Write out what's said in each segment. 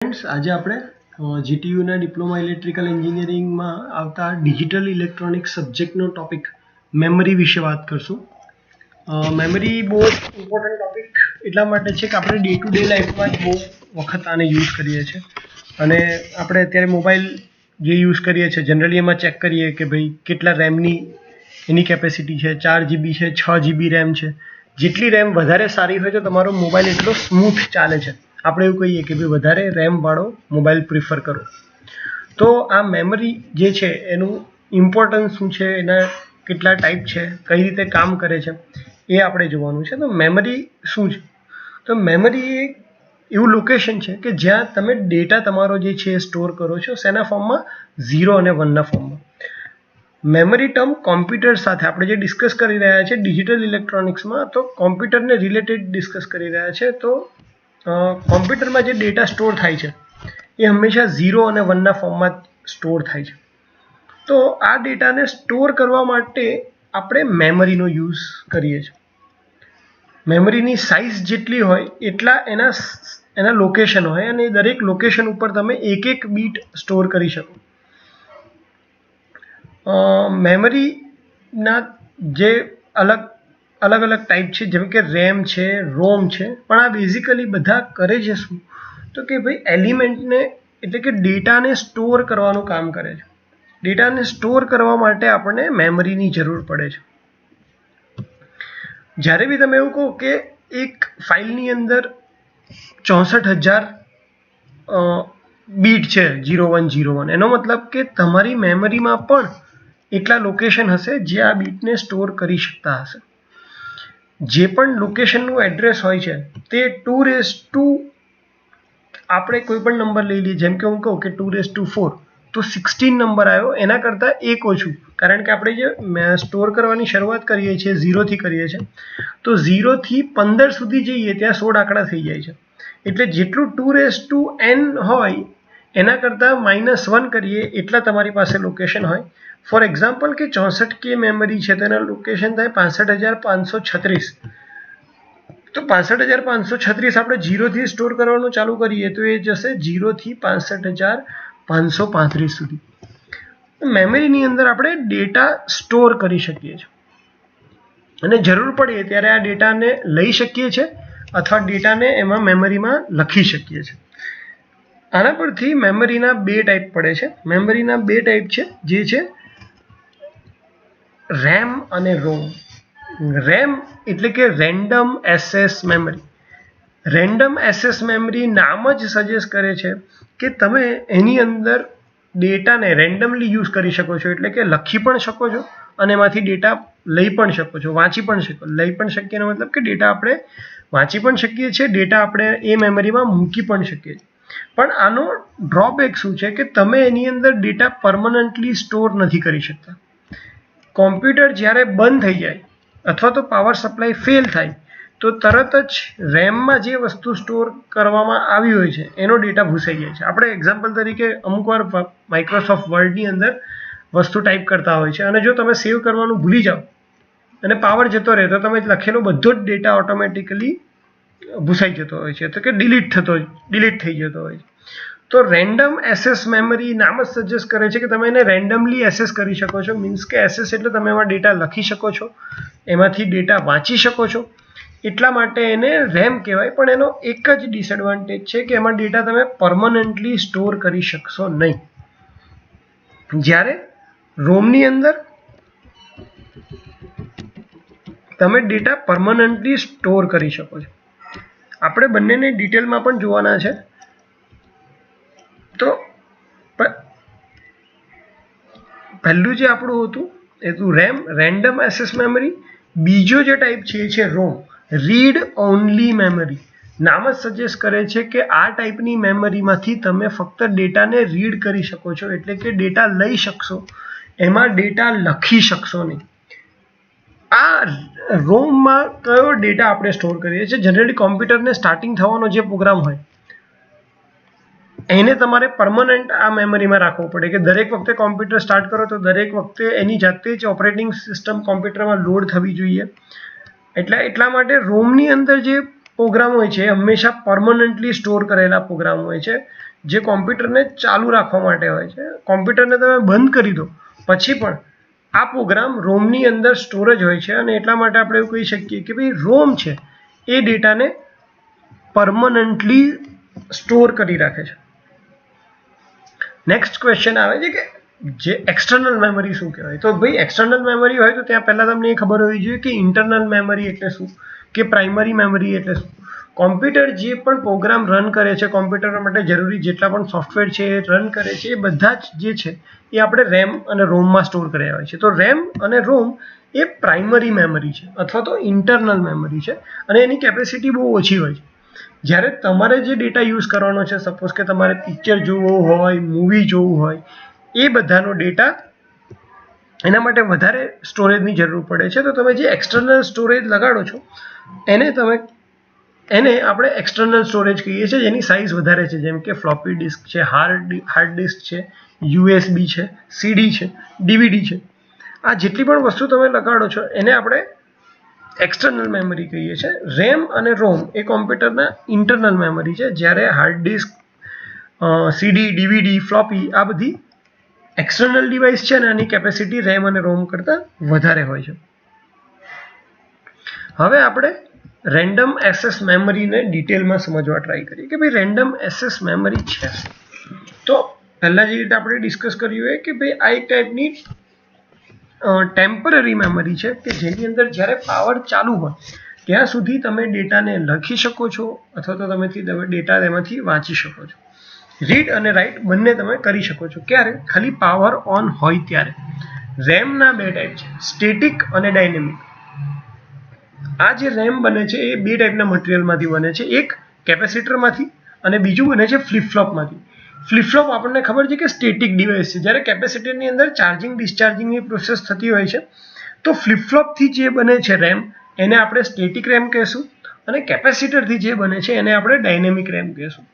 Friends आज આપણે જીટીયુના ડિપ્લોમા ઇલેક્ટ્રિકલ એન્જિનિયરિંગમાં આવતા ડિજિટલ ઇલેક્ટ્રોનિક્સ સબ્જેક્ટનો ટોપિક મેમરી વિશે વાત કરશું. મેમરી બહુ ઇમ્પોર્ટન્ટ ટોપિક એટલા માટે છે કે આપણે ડે ટુ ડે લાઈફમાં જ બહુ વખત આને યુઝ કરીએ છીએ અને આપણે અત્યારે મોબાઈલ જે યુઝ કરીએ છીએ જનરલી એમાં ચેક કરીએ કે ભાઈ કેટલા રેમની એની કેપેસિટી છે, 4 GB છે, 6 GB રેમ છે. જેટલી રેમ વધારે સારી હોય તો તમારો મોબાઈલ એટલો સ્મૂથ ચાલે છે. આપણે એવું કહીએ કે ભાઈ વધારે રેમવાળો મોબાઈલ પ્રિફર કરો. તો આ મેમરી જે છે એનું ઇમ્પોર્ટન્સ શું છે, એના કેટલા ટાઈપ છે, કઈ રીતે કામ કરે છે એ આપણે જોવાનું છે. તો મેમરી શું છે? તો મેમરી એક એવું લોકેશન છે કે જ્યાં તમે ડેટા તમારો જે છે એ સ્ટોર કરો છો શેના ફોર્મમાં? 0 અને 1ના ફોર્મમાં. મેમરી ટર્મ કોમ્પ્યુટર સાથે આપણે જે ડિસ્કસ કરી રહ્યા છે ડિજિટલ ઇલેક્ટ્રોનિક્સમાં, તો કોમ્પ્યુટરને રિલેટેડ ડિસ્કસ કરી રહ્યા છે. તો કોમ્પ્યુટરમાં જે ડેટા સ્ટોર થાય છે એ હંમેશા 0 અને 1ના ફોર્મમાં સ્ટોર થાય છે. તો આ ડેટાને સ્ટોર કરવા માટે આપણે મેમરીનો યુઝ કરીએ છીએ. મેમરીની સાઇઝ જેટલી હોય એટલા એના લોકેશન હોય અને દરેક લોકેશન ઉપર તમે એક બીટ સ્ટોર કરી શકો. મેમરીના જે અલગ અલગ ટાઈપ છે, જેમ કે રેમ છે, રોમ છે, પણ આ બેઝિકલી બધા કરે છે શું? તો કે ભાઈ એલિમેન્ટને એટલે કે ડેટાને સ્ટોર કરવાનું કામ કરે છે. ડેટાને સ્ટોર કરવા માટે આપણને મેમરીની જરૂર પડે છે. જ્યારે બી તમે એવું કહો કે એક ફાઇલની અંદર 64,000 બીટ છે 0101, એનો મતલબ કે તમારી મેમરીમાં પણ એટલા લોકેશન હશે જે આ બીટને સ્ટોર કરી શકતા હશે. જે પણ લોકેશનનું એડ્રેસ હોય છે તે 2 આપણે કોઈ પણ નંબર લઈ લઈએ, જેમ કે હું કહું કે 2 તો 16 નંબર આવ્યો, એના કરતાં એક ઓછું, કારણ કે આપણે જે સ્ટોર કરવાની શરૂઆત કરીએ છીએ 0થી કરીએ છીએ, તો 0થી 15 સુધી જઈએ ત્યાં 16 આંકડા થઈ જાય છે. એટલે જેટલું 2n હોય એના કરતાં -1 કરીએ એટલા તમારી પાસે લોકેશન હોય. ફોર એક્ઝામ્પલ કે 64K મેમરી છે તો એના લોકેશન થાય 65,536. તો 65,536 આપણે 0થી સ્ટોર કરવાનું ચાલુ કરીએ તો એ જશે 0થી 65,535 સુધી. મેમરીની અંદર આપણે ડેટા સ્ટોર કરી શકીએ છીએ અને જરૂર પડે ત્યારે આ ડેટાને લઈ શકીએ છીએ અથવા ડેટાને એમાં મેમરીમાં લખી શકીએ છીએ. આના પરથી મેમરીના 2 ટાઈપ પડે છે. મેમરીના 2 ટાઈપ છે, જે છે રેમ અને રોમ. રેમ એટલે કે random access memory. Random access memory નામ જ સજેસ્ટ કરે છે કે તમે એની અંદર ડેટાને રેન્ડમલી યુઝ કરી શકો છો, એટલે કે લખી પણ શકો છો અને એમાંથી ડેટા લઈ પણ શકો છો, વાંચી પણ શકો. લઈ પણ શકીએ એનો મતલબ કે ડેટા આપણે વાંચી પણ શકીએ છીએ, ડેટા આપણે એ મેમરીમાં મૂકી પણ શકીએ છીએ. પણ આનો ડ્રોબેક શું છે કે તમે એની અંદર ડેટા પરમનન્ટલી સ્ટોર નથી કરી શકતા. કોમ્પ્યુટર જ્યારે બંધ થઈ જાય અથવા તો પાવર સપ્લાય ફેલ થાય તો તરત જ રેમમાં જે વસ્તુ સ્ટોર કરવામાં આવી હોય છે એનો ડેટા ભૂસાઈ જાય છે. આપણે એક્ઝામ્પલ તરીકે અમુકવાર માઇક્રોસોફ્ટ વર્ડની અંદર વસ્તુ ટાઈપ કરતા હોય છે અને જો તમે સેવ કરવાનું ભૂલી જાઓ અને પાવર જતો રહે તો તમે લખેલો બધો જ ડેટા ઓટોમેટિકલી ભૂસાઈ જતો હોય છે, તો કે ડિલીટ થઈ જતો હોય છે. તો રેન્ડમ એક્સેસ મેમરી નામ જ સજેસ્ટ કરે છે કે તમે એને રેન્ડમલી એક્સેસ કરી શકો છો. મીન્સ કે એક્સેસ એટલે તમે એમાં ડેટા લખી શકો છો, એમાંથી ડેટા વાંચી શકો છો, એટલા માટે એને રેમ કહેવાય. પણ એનો એક જ ડિસએડવાન્ટેજ છે કે એમાં ડેટા તમે પરમનન્ટલી સ્ટોર કરી શકશો નહીં. જ્યારે રોમની અંદર તમે ડેટા પરમનન્ટલી સ્ટોર કરી શકો છો. આપણે બંનેને ડિટેલમાં પણ જોવાના છે. તો પહેલું જે આપણું હતું એ હતું રેમ, રેન્ડમ એક્સેસ મેમરી. બીજો જે ટાઈપ છે એ છે રોમ, રીડ ઓનલી મેમરી. નામ જ સજેસ્ટ કરે છે કે આ ટાઈપની મેમરીમાંથી તમે ફક્ત ડેટાને રીડ કરી શકો છો, એટલે કે ડેટા લઈ શકશો, એમાં ડેટા લખી શકશો નહીં. આ રોમમાં કયો ડેટા આપણે સ્ટોર કરીએ છીએ? જનરલી કોમ્પ્યુટરને સ્ટાર્ટિંગ થવાનો જે પ્રોગ્રામ હોય એને તમારે પરમનન્ટ આ મેમરીમાં રાખવો પડે કે દરેક વખતે કોમ્પ્યુટર સ્ટાર્ટ કરો તો દરેક વખતે એની જાતે જ ઓપરેટિંગ સિસ્ટમ કોમ્પ્યુટરમાં લોડ થવી જોઈએ. એટલા માટે રોમની અંદર જે પ્રોગ્રામ હોય છે એ હંમેશા પરમનન્ટલી સ્ટોર કરેલા પ્રોગ્રામ હોય છે, જે કોમ્પ્યુટરને ચાલુ રાખવા માટે હોય છે. કોમ્પ્યુટરને તમે બંધ કરી દો પછી પણ આ પ્રોગ્રામ રોમની અંદર સ્ટોરેજ હોય છે, અને એટલા માટે આપણે એવું કહી શકીએ કે ભાઈ રોમ છે એ ડેટાને પરમનન્ટલી સ્ટોર કરી રાખે છે. નેક્સ્ટ ક્વેશ્ચન આવે છે કે જે એક્સટર્નલ મેમરી શું કહેવાય. તો ભાઈ એક્સટર્નલ મેમરી હોય તો ત્યાં પહેલાં તમને એ ખબર હોવી જોઈએ કે ઇન્ટરનલ મેમરી એટલે શું, કે પ્રાઇમરી મેમરી એટલે શું. કોમ્પ્યુટર જે પણ પ્રોગ્રામ રન કરે છે, કોમ્પ્યુટર માટે જરૂરી જેટલા પણ સોફ્ટવેર છે એ રન કરે છે, એ બધા જ જે છે એ આપણે રેમ અને રોમમાં સ્ટોર કર્યા હોય છે. તો રેમ અને રોમ એ પ્રાઇમરી મેમરી છે અથવા તો ઇન્ટરનલ મેમરી છે, અને એની કેપેસિટી બહુ ઓછી હોય છે. જ્યારે તમારે જે ડેટા યુઝ કરવાનો છે, સપોઝ કે તમારે પિક્ચર જોવું હોય, મૂવી જોવું હોય, એ બધાનો ડેટા એના માટે વધારે સ્ટોરેજની જરૂર પડે છે. તો તમે જે એક્સટર્નલ સ્ટોરેજ લગાડો છો એને આપણે એક્સટર્નલ સ્ટોરેજ કહીએ છીએ, જેની સાઇઝ વધારે છે, જેમ કે ફ્લોપી ડિસ્ક છે, હાર્ડ ડિસ્ક છે, USB છે, CD છે, DVD છે. આ જેટલી પણ વસ્તુ તમે લગાડો છો એને આપણે એક્સટર્નલ મેમરી કહીએ છીએ. રેમ અને રોમ એ કોમ્પ્યુટરના ઇન્ટરનલ મેમરી છે, જ્યારે hard disk, CD, DVD, floppy આ બધી એક્સટર્નલ ડિવાઇસ છે, અને આની કેપેસિટી રેમ અને રોમ કરતાં વધારે હોય છે. હવે આપણે રેન્ડમ એક્સેસ મેમરીને ડિટેલમાં સમજવા ટ્રાય કરીએ કે ભાઈ રેન્ડમ એક્સેસ મેમરી છે. તો પહેલાં જે રીતે આપણે ડિસ્કસ કર્યું કે ભાઈ આ એક ટાઈપની ટેમ્પરરી મેમરી છે કે જેની અંદર જ્યારે પાવર ચાલુ હોય ત્યાં સુધી તમે ડેટાને લખી શકો છો અથવા તો તમે ડેટા તેમાંથી વાંચી શકો છો. રીડ અને રાઇટ બંને તમે કરી શકો છો. ક્યારે? ખાલી પાવર ઓન હોય ત્યારે. રેમના બે ટાઈપ છે, સ્ટેટિક અને ડાયનેમિક. આ જે રેમ બને છે એ બે ટાઈપના મટીરિયલમાંથી બને છે, એક કેપેસિટરમાંથી અને બીજું બને છે ફ્લિપફ્લોપમાંથી. ફ્લિપફ્લોપ આપણને ખબર છે કે સ્ટેટિક ડિવાઇસ છે, જ્યારે કેપેસિટરની અંદર ચાર્જિંગ ડિસ્ચાર્જિંગની પ્રોસેસ થતી હોય છે. તો ફ્લિપફ્લોપથી જે બને છે રેમ એને આપણે સ્ટેટિક રેમ કહેશું, અને કેપેસિટરથી જે બને છે એને આપણે ડાયનેમિક રેમ કહેશું.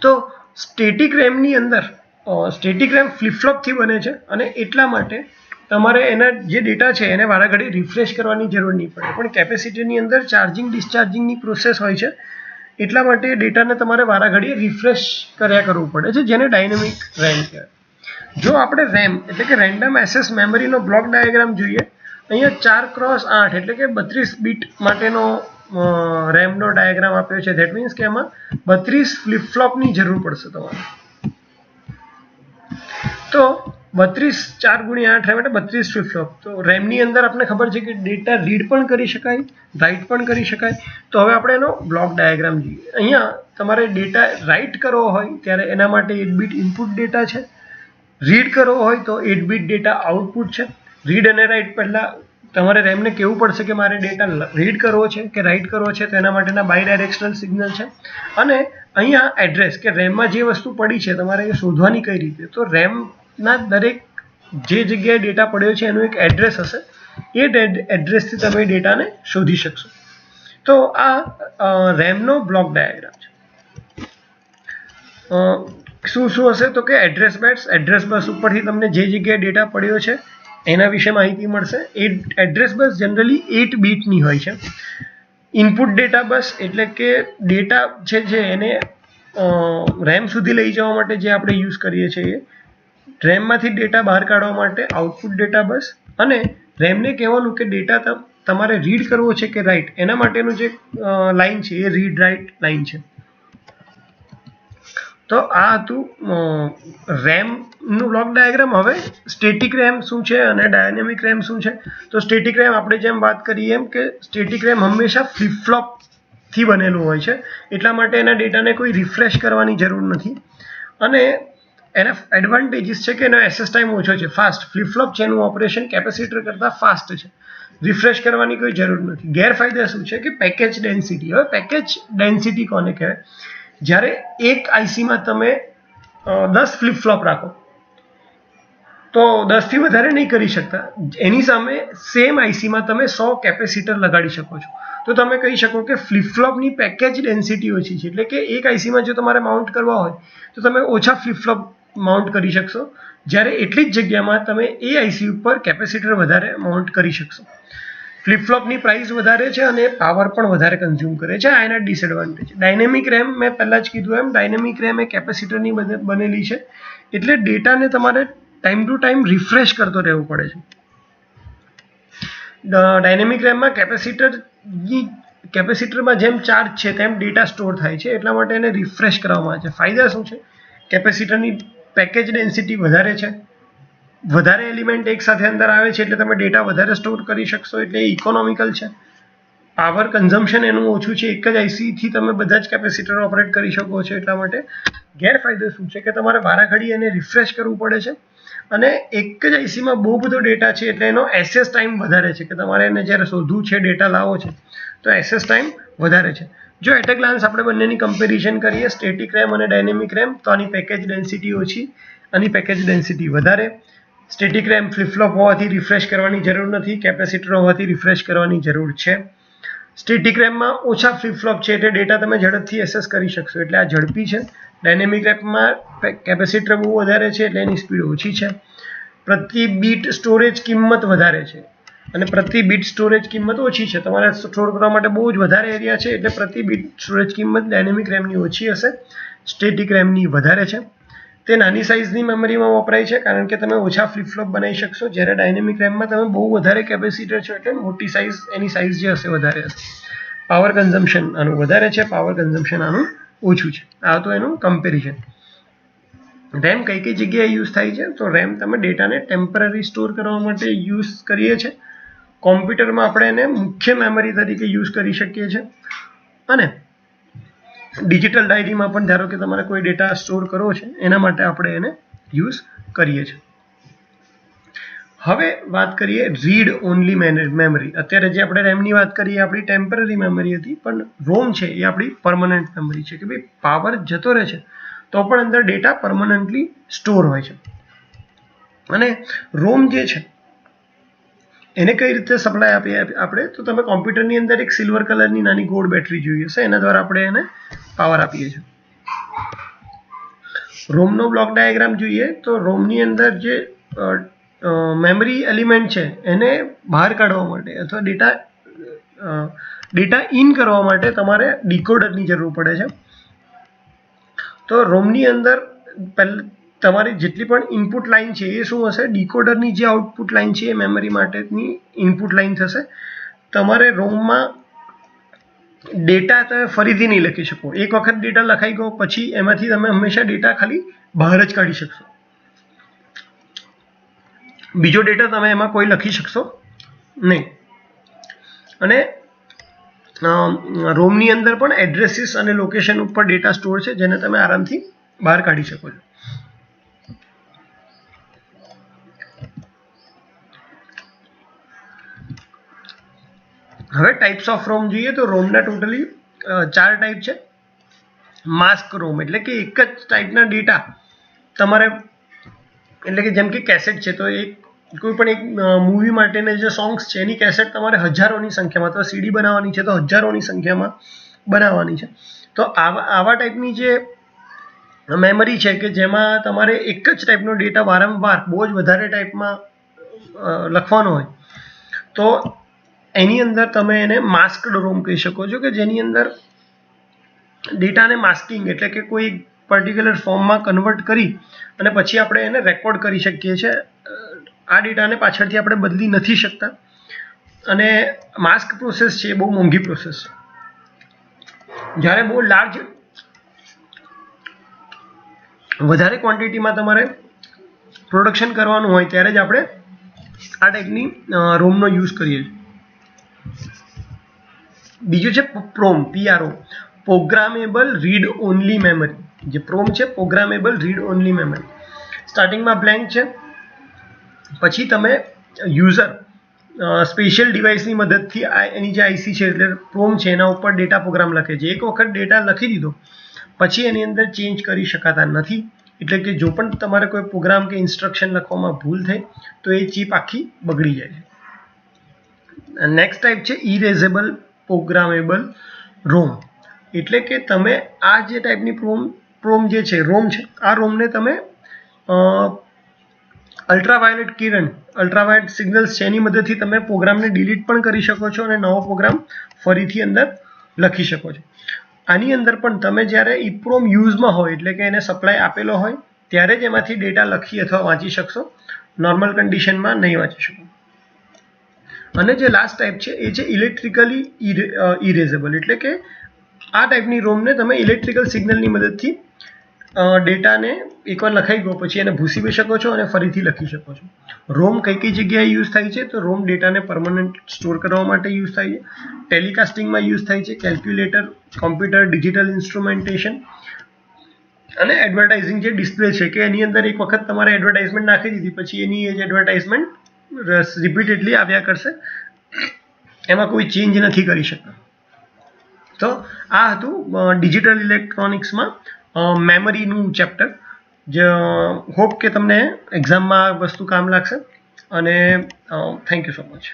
તો સ્ટેટિક રેમની અંદર સ્ટેટિક રેમ ફ્લિપફ્લોપથી બને છે, અને એટલા માટે તમારે એના જે ડેટા છે એને વારાઘડી રિફ્રેશ કરવાની જરૂર નહીં પડે. પણ કેપેસિટરની અંદર ચાર્જિંગ ડિસ્ચાર્જિંગની પ્રોસેસ હોય છે, એટલા માટે ડેટાને તમારે વારાઘડીએ રિફ્રેશ કર્યા કરવું પડે છે, જેને ડાયનેમિક રેમ કહેવાય. જો આપણે રેમ એટલે કે રેન્ડમ એક્સેસ મેમરીનો બ્લોક ડાયાગ્રામ જોઈએ, અહીંયા 4x8 એટલે કે 32 બીટ માટેનો રેમનો ડાયાગ્રામ આપ્યો છે. ધેટ મીન્સ કે એમાં 32 ફ્લિપફ્લોપની જરૂર પડશે તમારે. તો 32 4x8 એટલે 32 ફ્લિપફ્લોપ. તો રેમની અંદર આપણે ખબર છે કે ડેટા રીડ પણ કરી શકાય, રાઇટ પણ કરી શકાય. તો હવે આપણે એનો બ્લોક ડાયાગ્રામ જોઈએ. અહીંયા તમારે ડેટા રાઇટ કરવો હોય ત્યારે એના માટે 8 બીટ ઇનપુટ ડેટા છે, રીડ કરવો હોય તો 8 બીટ ડેટા આઉટપુટ છે. રીડ અને રાઇટ પહેલાં તમારે રેમને કહેવું પડશે કે મારે ડેટા રીડ કરવો છે કે રાઇટ કરવો છે, તો એના માટેના બાયડાયરેક્શનલ સિગ્નલ છે. અને અહીંયા એડ્રેસ કે રેમમાં જે વસ્તુ પડી છે તમારે શોધવાની કઈ રીતે, તો રેમના દરેક જે જગ્યાએ ડેટા પડ્યો છે એનું એક એડ્રેસ હશે, એ એડ્રેસથી તમે ડેટાને શોધી શકશો. તો આ રેમનો બ્લોક ડાયાગ્રામ છે. શું શું હશે તો કે એડ્રેસ બસ ઉપરથી તમને જે જગ્યાએ ડેટા પડ્યો છે એના વિશે માહિતી મળશે. એડ્રેસ બસ જનરલી 8 બીટની હોય છે. ઇનપુટ ડેટા બસ એટલે કે ડેટા છે જે એને રેમ સુધી લઈ જવા માટે જે આપણે યુઝ કરીએ છીએ, રેમમાંથી ડેટા બહાર કાઢવા માટે આઉટપુટ ડેટા બસ, અને રેમને કહેવાનું કે ડેટા તમારે રીડ કરવો છે કે રાઇટ, એના માટેનું જે લાઇન છે એ રીડ રાઇટ લાઇન છે. તો આ હતું રેમનું બ્લોક ડાયાગ્રામ. હવે સ્ટેટિક રેમ શું છે અને ડાયનેમિક રેમ શું છે. તો સ્ટેટિક રેમ આપણે જેમ વાત કરીએ એમ કે સ્ટેટિક રેમ હંમેશા ફ્લિપફ્લોપથી બનેલું હોય છે, એટલા માટે એના ડેટાને કોઈ રિફ્રેશ કરવાની જરૂર નથી. અને એના એડવાન્ટેજીસ છે કે એનો એક્સેસ ટાઈમ ઓછો છે, ફાસ્ટ. ફ્લિપફ્લોપ છે એનું ઓપરેશન કેપેસિટર કરતાં ફાસ્ટ છે, રિફ્રેશ કરવાની કોઈ જરૂર નથી. ગેરફાયદા શું છે કે પેકેજ ડેન્સિટી. હવે પેકેજ ડેન્સિટી કોને કહેવાય? જ્યારે એક આઈસીમાં તમે 10 ફ્લિપફ્લોપ રાખો તો 10થી વધારે નહીં કરી શકતા, એની સામે સેમ આઈસીમાં તમે 100 કેપેસિટર લગાડી શકો છો. તો તમે કહી શકો કે ફ્લિપફ્લોપની પેકેજ ડેન્સિટી ઓછી છે, એટલે કે એક આઈસીમાં જો તમારે માઉન્ટ કરવા હોય તો તમે ઓછા ફ્લિપફ્લોપ માઉન્ટ કરી શકશો, જ્યારે એટલી જ જગ્યામાં તમે એ આઈસી ઉપર કેપેસિટર વધારે માઉન્ટ કરી શકશો. ફ્લિપ ફ્લોપની પ્રાઇસ વધારે છે અને પાવર પણ વધારે કન્ઝ્યુમ કરે છે. આ એના ડિસએડવાન્ટેજ. ડાયનેમિક રેમ મેં પહેલાં જ કીધું એમ ડાયનેમિક રેમ એ કેપેસિટરની બનેલી છે, એટલે ડેટાને તમારે ટાઈમ ટુ ટાઈમ રિફ્રેશ કરતો રહેવું પડે છે. ડાયનેમિક રેમમાં કેપેસિટરમાં જેમ ચાર્જ છે તેમ ડેટા સ્ટોર થાય છે, એટલા માટે એને રિફ્રેશ કરવામાં આવે છે. ફાયદા શું છે? કેપેસિટરની પેકેજ ડેન્સિટી વધારે છે, વધારે એલિમેન્ટ એક સાથે અંદર આવે છે એટલે તમે ડેટા વધારે સ્ટોર કરી શકશો, એટલે ઇકોનોમિકલ છે. પાવર કન્ઝમ્પશન એનું ઓછું છે, એક જ આઈસીથી તમે બધા જ કેપેસિટર ઓપરેટ કરી શકો છો, એટલા માટે. ગેરફાયદો શું છે કે તમારે વારાઘડી એને રિફ્રેશ કરવું પડે છે, અને એક જ આઈસીમાં બહુ બધો ડેટા છે એટલે એનો એસએસ ટાઈમ વધારે છે, કે તમારે એને જ્યારે શોધવું છે, ડેટા લાવો છે તો એસએસ ટાઈમ વધારે છે. જો એટ અ ગ્લાન્સ આપણે બંનેની કમ્પેરિઝન કરીએ, સ્ટેટિક રેમ અને ડાયનેમિક રેમ, તો આની પેકેજ ડેન્સિટી ઓછી, આની પેકેજ ડેન્સિટી વધારે. સ્ટેટિક રેમ ફ્લિપ ફ્લોપ હોવાથી રિફ્રેશ કરવાની જરૂર નથી, કેપેસિટર હોવાથી રિફ્રેશ કરવાની જરૂર છે. સ્ટેટિક રેમમાં ઓછા ફ્લિપ ફ્લોપ છે એટલે ડેટા તમે ઝડપથી એસેસ કરી શકશો, એટલે આ ઝડપી છે. ડાયનેમિક રેમમાં કેપેસિટર બહુ વધારે છે એટલે એની સ્પીડ ઓછી છે. પ્રતિ બીટ સ્ટોરેજ કિંમત વધારે છે અને પ્રતિ બીટ સ્ટોરેજ કિંમત ઓછી છે. તમારે સ્ટોર કરવા માટે બહુ જ વધારે એરિયા છે એટલે પ્રતિ બીટ સ્ટોરેજ કિંમત ડાયનેમિક રેમની ઓછી હશે, સ્ટેટિક રેમની વધારે છે. તે નાની સાઇઝની મેમરીમાં વપરાય છે કારણ કે તમે ઓછા ફ્લિપ ફ્લોપ બનાવી શકશો, જ્યારે ડાયનેમિક રેમમાં તમે બહુ વધારે કેપેસિટર છો એટલે મોટી સાઇઝ એની સાઇઝ જે હશે વધારે હશે. પાવર કન્ઝમ્પશન આનું વધારે છે, પાવર કન્ઝમ્પશન આનું ઓછું છે. આ તો એનું કમ્પેરિઝન. રેમ કઈ કઈ જગ્યાએ યુઝ થાય છે? તો રેમ તમે ડેટાને ટેમ્પરરી સ્ટોર કરવા માટે યુઝ કરીએ છીએ. કોમ્પ્યુટરમાં આપણે એને મુખ્ય મેમરી તરીકે યુઝ કરી શકીએ છીએ, અને ડિજિટલ ડાયરીમાં પણ ધારો કે તમારે કોઈ ડેટા સ્ટોર કરવો છે એના માટે આપણે એને યુઝ કરીએ છીએ. હવે વાત કરીએ રીડ ઓનલી મેમરી. અત્યારે જે આપણે રેમની વાત કરીએ આપણી ટેમ્પરરી મેમરી હતી, પણ રોમ છે એ આપણી પરમનન્ટ મેમરી છે, કે ભાઈ પાવર જતો રહે છે તો પણ અંદર ડેટા પરમનન્ટલી સ્ટોર હોય છે. અને રોમ જે છે એને કઈ રીતે સપ્લાય આપીએ આપણે? તો તમે કોમ્પ્યુટરની અંદર એક સિલ્વર કલરની નાની ગોળ બેટરી જોઈ હશે, એના દ્વારા આપણે એને પાવર આપીએ છીએ. રોમનો બ્લોક ડાયાગ્રામ જોઈએ તો રોમની અંદર જે મેમરી એલિમેન્ટ છે એને બહાર કાઢવા માટે અથવા ડેટા ઇન કરવા માટે તમારે ડીકોડરની જરૂર પડે છે. તો રોમની અંદર તમારી જેટલી પણ ઇનપુટ લાઇન છે એ શું હશે? ડીકોડરની જે આઉટપુટ લાઇન છે એ મેમરી માટેની ઇનપુટ લાઇન થશે. તમારે રોમમાં ડેટા તમે ફરીથી નહીં લખી શકો. એક વખત ડેટા લખાઈ ગયો પછી એમાંથી તમે હંમેશા ડેટા ખાલી બહાર જ કાઢી શકશો, બીજો ડેટા તમે એમાં કોઈ લખી શકશો નહીં. અને રોમની અંદર પણ એડ્રેસીસ અને લોકેશન ઉપર ડેટા સ્ટોર છે જેને તમે આરામથી બહાર કાઢી શકો છો. હવે ટાઈપ્સ ઓફ રોમ જોઈએ તો રોમના ટોટલી 4 ટાઈપ છે. માસ્ક રોમ એટલે કે એક જ ટાઈપના ડેટા તમારે, એટલે કે જેમ કે કેસેટ છે તો કોઈ પણ એક મૂવી માટેના જે સોંગ્સ છે એની કેસેટ તમારે હજારોની સંખ્યામાં, તો સીડી બનાવવાની છે તો હજારોની સંખ્યામાં બનાવવાની છે. તો આવા ટાઈપની જે મેમરી છે કે જેમાં તમારે એક જ ટાઈપનો ડેટા વારંવાર બહુ જ વધારે ટાઈપમાં લખવાનો હોય, તો એની અંદર તમે એને માસ્કડ રોમ કહી શકો છો, કે જેની અંદર ડેટાને માસ્કિંગ એટલે કે કોઈ પર્ટિક્યુલર ફોર્મમાં કન્વર્ટ કરી અને પછી આપણે એને રેકોર્ડ કરી શકીએ છીએ. આ ડેટાને પાછળથી આપણે બદલી નથી શકતા, અને માસ્ક પ્રોસેસ છે એ બહુ મોંઘી પ્રોસેસ છે. જ્યારે બહુ લાર્જ વધારે ક્વોન્ટિટીમાં તમારે પ્રોડક્શન કરવાનું હોય ત્યારે જ આપણે આ ટાઈપની રોમનો યુઝ કરીએ છીએ. બીજું છે prom, PRO, programmable read only memory. જે પ્રોમ છે પ્રોગ્રામેબલ રીડ ઓનલી મેમરી. સ્ટાર્ટિંગમાં બ્લેન્ક છે, પછી તમે યુઝર સ્પેશિયલ ડિવાઇસની મદદથી એની જે આઈસી છે એટલે પ્રોમ છે એના ઉપર ડેટા પ્રોગ્રામ લખે છે. એક વખત ડેટા લખી દીધો પછી એની અંદર ચેન્જ કરી શકાતા નથી, એટલે કે જો પણ તમારે કોઈ પ્રોગ્રામ કે ઇન્સ્ટ્રક્શન લખવામાં ભૂલ થઈ તો એ ચીપ આખી બગડી જાય છે. નેક્સ્ટ ટાઈપ છે ઇરેઝેબલ પ્રોગ્રામેબલ રોમ, એટલે કે તમે આ જે ટાઈપની પ્રોમ જે છે રોમ છે, આ રોમને તમે અલ્ટ્રાવાયોલેટ કિરણ, અલ્ટ્રાવાયોલેટ સિગ્નલ્સ છે એની મદદથી તમે પ્રોગ્રામને ડિલીટ પણ કરી શકો છો અને નવો પ્રોગ્રામ ફરીથી અંદર લખી શકો છો. આની અંદર પણ તમે જ્યારે EEPROM યુઝમાં હોય એટલે કે એને સપ્લાય આપેલો હોય ત્યારે જ એમાંથી ડેટા લખી અથવા વાંચી શકશો, નોર્મલ કન્ડિશનમાં નહીં વાંચી શકો. અને જે લાસ્ટ ટાઈપ છે એ છે ઇલેક્ટ્રિકલી ઇરેઝેબલ, એટલે કે આ ટાઈપની રોમને તમે ઇલેક્ટ્રિકલ સિગ્નલની મદદથી ડેટાને એકવાર લખાઈ ગયો પછી એને ભૂસી બી શકો છો અને ફરીથી લખી શકો છો. રોમ કઈ જગ્યાએ યુઝ થાય છે? તો રોમ ડેટાને પરમનન્ટ સ્ટોર કરવા માટે યુઝ થાય છે, ટેલિકાસ્ટિંગમાં યુઝ થાય છે, કેલ્ક્યુલેટર, કોમ્પ્યુટર, ડિજિટલ ઇન્સ્ટ્રુમેન્ટેશન અને એડવર્ટાઇઝિંગ જે ડિસ્પ્લે છે કે એની અંદર એક વખત તમારે એડવર્ટાઇઝમેન્ટ નાખી દીધી પછી એની એ જ એડવર્ટાઇઝમેન્ટ રિપીટેડલી આવ્યા કરશે, એમાં કોઈ ચેન્જ નથી કરી શકતા. તો આ હતું ડિજિટલ ઇલેક્ટ્રોનિક્સમાં મેમરીનું ચેપ્ટર. જે હોપ કે તમને એક્ઝામમાં આ વસ્તુ કામ લાગશે અને થેન્ક યુ સો મચ.